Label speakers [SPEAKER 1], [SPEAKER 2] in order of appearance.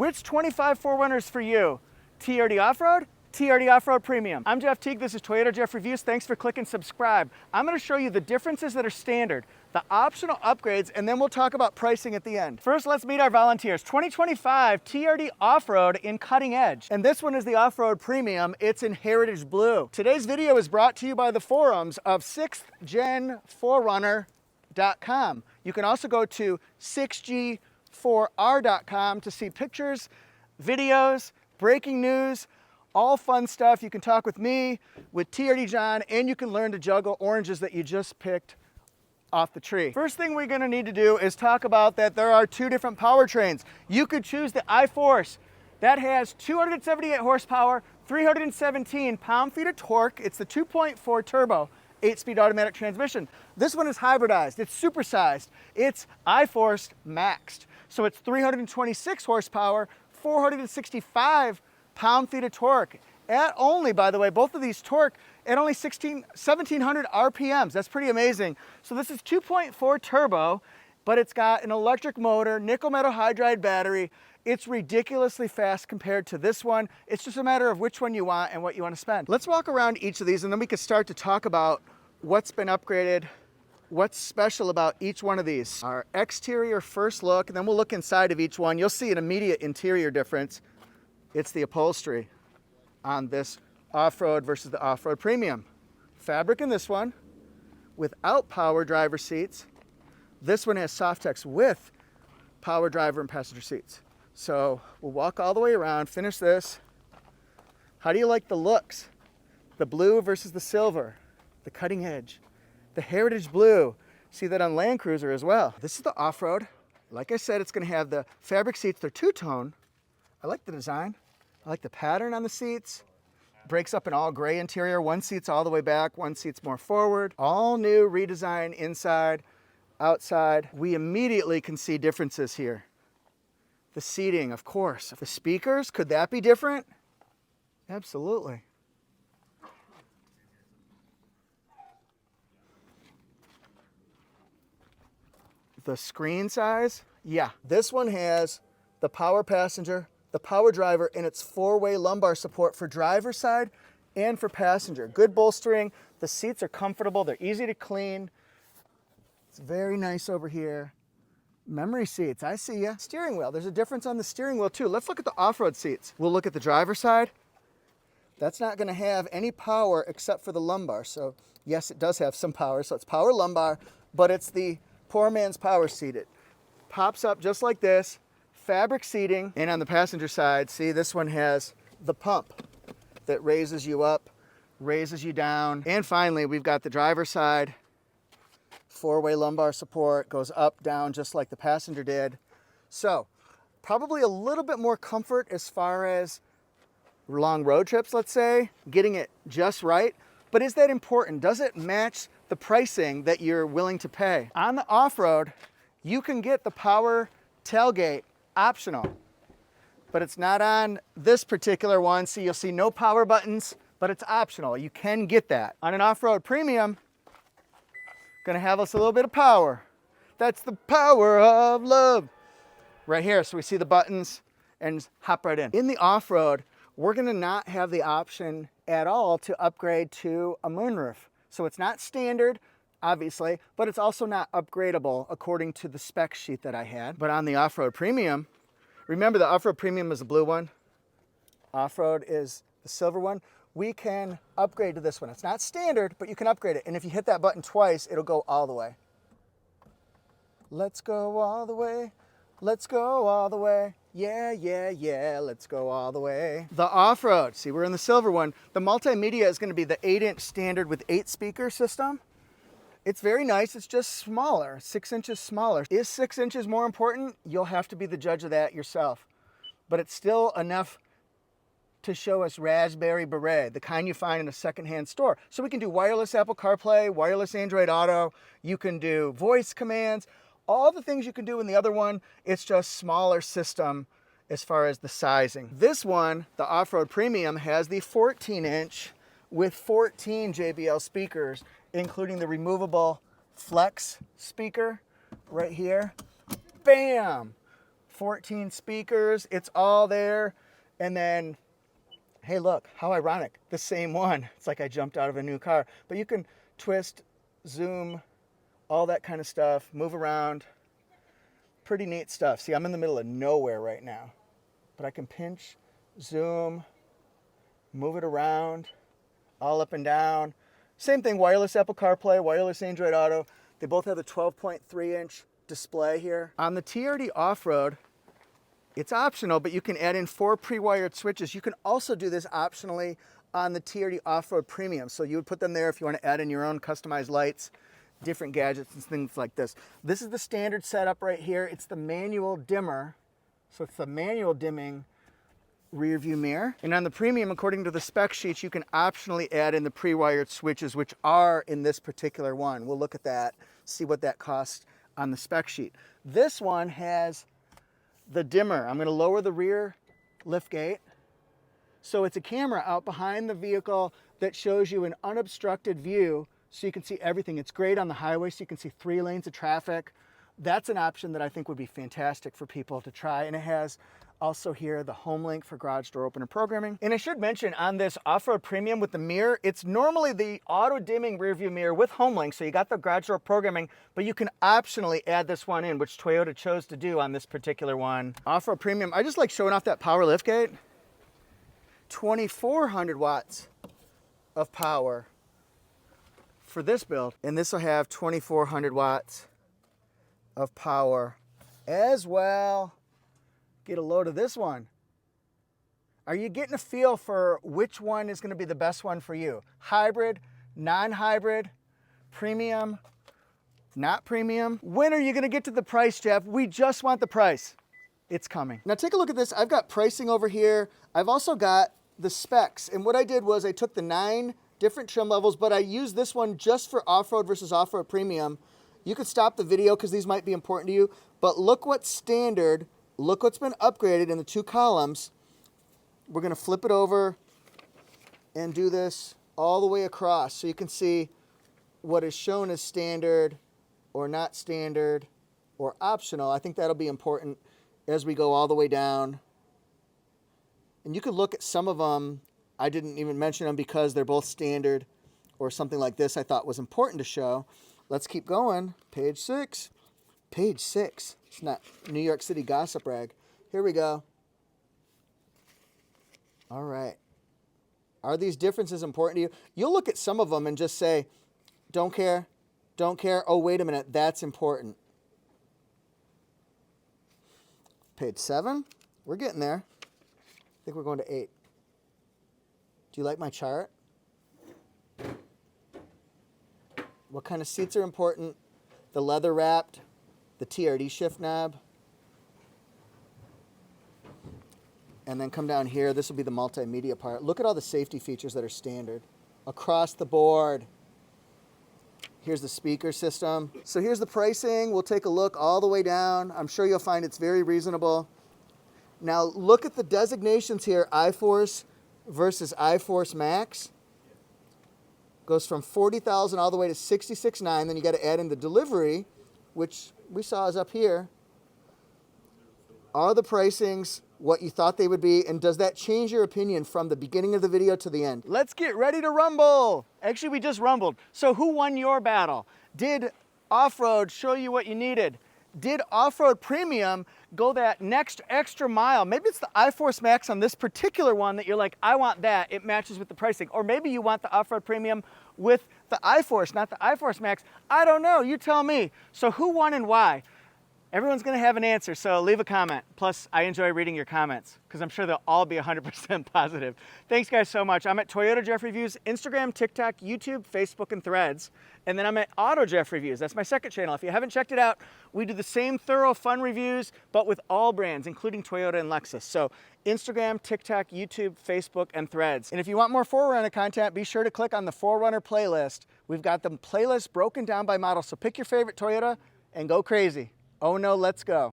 [SPEAKER 1] Which 25 4Runners for you? TRD Off-Road? TRD Off-Road Premium. I'm Jeff Teague, this is Toyota Jeff Reviews. Thanks for clicking subscribe. I'm gonna show you the differences that are standard, the optional upgrades, and then we'll talk about pricing at the end. First, let's meet our volunteers. 2025 TRD Off-Road in Cutting Edge. And this one is the Off-Road Premium. It's in Heritage Blue. Today's video is brought to you by the forums of 6thGen4Runner.com. You can also go to 6G4R.com to see pictures, videos, breaking news, all fun stuff. You can talk with me, with TRD John, and you can learn to juggle oranges that you just picked off the tree. First thing we're gonna need to do is talk about that there are two different powertrains. You could choose the iForce. That has 278 horsepower, 317 pound-feet of torque. It's the 2.4 turbo, 8-speed automatic transmission. This one is hybridized, it's supersized. It's iForce maxed. So it's 326 horsepower, 465 pound-feet of torque. At only, by the way, both of these torque at only 1,700 RPMs. That's pretty amazing. So this is 2.4 turbo, but it's got an electric motor, nickel metal hydride battery. It's ridiculously fast compared to this one. It's just a matter of which one you want and what you want to spend. Let's walk around each of these and then we can start to talk about what's been upgraded, what's special about each one of these. Our exterior first look, and then we'll look inside of each one. You'll see an immediate interior difference. It's the upholstery on this off-road versus the off-road premium. Fabric in this one without power driver seats. This one has Softex with power driver and passenger seats. So we'll walk all the way around, finish this. How do you like the looks? The blue versus the silver, the cutting edge, the heritage blue. See that on Land Cruiser as well. This is the off-road. Like I said, it's gonna have the fabric seats. They're two-tone. I like the design. I like the pattern on the seats. Breaks up an all gray interior. One seat's all the way back, one seat's more forward. All new redesign inside, outside. We immediately can see differences here. The seating, of course. The speakers, could that be different? Absolutely. The screen size, yeah. This one has the power passenger, the power driver, and it's four-way lumbar support for driver side and for passenger. Good bolstering. The seats are comfortable. They're easy to clean. It's very nice over here. Memory seats, I see ya. Steering wheel, there's a difference on the steering wheel too. Let's look at the off-road seats. We'll look at the driver side. That's not gonna have any power except for the lumbar. So yes, it does have some power. So it's power lumbar, but it's the poor man's power seat. It pops up just like this. Fabric seating, and on the passenger side, see, this one has the pump that raises you up, raises you down. And finally, we've got the driver's side, four-way lumbar support, goes up, down, just like the passenger did. So probably a little bit more comfort as far as long road trips, let's say, getting it just right. But is that important? Does it match the pricing that you're willing to pay? On the off-road, you can get the power tailgate optional, but it's not on this particular one. So you'll see no power buttons, but it's optional. You can get that. On an off-road premium, gonna have us a little bit of power. That's the power of love. Right here, so we see the buttons and hop right in. In the off-road, we're gonna not have the option at all to upgrade to a moonroof. So it's not standard, obviously, but it's also not upgradable according to the spec sheet that I had. But on the off-road premium, remember the off-road premium is the blue one, off-road is the silver one. We can upgrade to this one. It's not standard, but you can upgrade it. And if you hit that button twice, it'll go all the way. Let's go all the way. Let's go all the way. Yeah, yeah, yeah, let's go all the way. The off-road, see, we're in the silver one. The multimedia is gonna be the 8-inch standard with 8-speaker system. It's very nice, it's just smaller, 6 inches smaller. Is 6 inches more important? You'll have to be the judge of that yourself. But it's still enough to show us Raspberry Beret, the kind you find in a secondhand store. So we can do wireless Apple CarPlay, wireless Android Auto, you can do voice commands, all the things you can do in the other one. It's just smaller system as far as the sizing. This one, the Off-Road Premium, has the 14-inch with 14 JBL speakers, including the removable flex speaker right here. Bam! 14 speakers, it's all there. And then, hey, look, how ironic, the same one. It's like I jumped out of a new car. But you can twist, zoom, all that kind of stuff, move around. Pretty neat stuff. See, I'm in the middle of nowhere right now, but I can pinch, zoom, move it around, all up and down. Same thing, wireless Apple CarPlay, wireless Android Auto. They both have a 12.3-inch display here. On the TRD Off-Road, it's optional, but you can add in 4 pre-wired switches. You can also do this optionally on the TRD Off-Road Premium. So you would put them there if you want to add in your own customized lights, different gadgets and things like this. This is the standard setup right here. It's the manual dimmer. So it's the manual dimming rear view mirror. And on the Premium, according to the spec sheets, you can optionally add in the pre-wired switches, which are in this particular one. We'll look at that, see what that costs on the spec sheet. This one has the dimmer. I'm going to lower the rear lift gate. So it's a camera out behind the vehicle that shows you an unobstructed view so you can see everything. It's great on the highway so you can see 3 lanes of traffic. That's an option that I think would be fantastic for people to try. And it has also here the home link for garage door opener programming. And I should mention on this Off-Road Premium with the mirror, it's normally the auto dimming rear view mirror with home link. So you got the garage door programming, but you can optionally add this one in, which Toyota chose to do on this particular one. Off-Road Premium, I just like showing off that power lift gate. 2,400 watts of power for this build. And this will have 2,400 watts of power as well. Get a load of this one. Are you getting a feel for which one is going to be the best one for you? Hybrid, non-hybrid, premium, not premium? When are you going to get to the price, Jeff? We just want the price. It's coming. Now take a look at this. I've got pricing over here. I've also got the specs. And what I did was I took the 9 different trim levels, but I used this one just for off-road versus off-road premium. You could stop the video because these might be important to you, but look what's standard. Look what's been upgraded in the 2 columns. We're going to flip it over and do this all the way across so you can see what is shown as standard or not standard or optional. I think that'll be important as we go all the way down. And you could look at some of them. I didn't even mention them because they're both standard or something like this I thought was important to show. Let's keep going. Page 6. Page 6. It's not New York City gossip rag. Here we go. All right. Are these differences important to you? You'll look at some of them and just say, don't care, don't care. Oh, wait a minute, that's important. Page 7. We're getting there. I think we're going to 8. Do you like my chart? What kind of seats are important? The leather wrapped, the TRD shift knob. And then come down here. This will be the multimedia part. Look at all the safety features that are standard across the board. Here's the speaker system. So here's the pricing. We'll take a look all the way down. I'm sure you'll find it's very reasonable. Now look at the designations here. iForce versus iForce Max. Goes from 40,000 all the way to 66,900. Then you got to add in the delivery, which we saw is up here. Are the pricings what you thought they would be? And does that change your opinion from the beginning of the video to the end? Let's get ready to rumble. Actually, we just rumbled. So who won your battle? Did Off-Road show you what you needed? Did Off-Road Premium go that next extra mile? Maybe it's the iForce Max on this particular one that you're like, I want that. It matches with the pricing. Or maybe you want the Off-Road Premium with the iForce, not the iForce Max. I don't know. You tell me. So who won and why? Everyone's going to have an answer, so leave a comment. Plus, I enjoy reading your comments because I'm sure they'll all be 100% positive. Thanks, guys, so much. I'm at Toyota Jeff Reviews, Instagram, TikTok, YouTube, Facebook, and Threads. And then I'm at Auto Jeff Reviews. That's my second channel. If you haven't checked it out, we do the same thorough, fun reviews, but with all brands, including Toyota and Lexus. So Instagram, TikTok, YouTube, Facebook, and Threads. And if you want more 4Runner content, be sure to click on the 4Runner playlist. We've got the playlist broken down by model, so pick your favorite Toyota and go crazy. Oh no, let's go.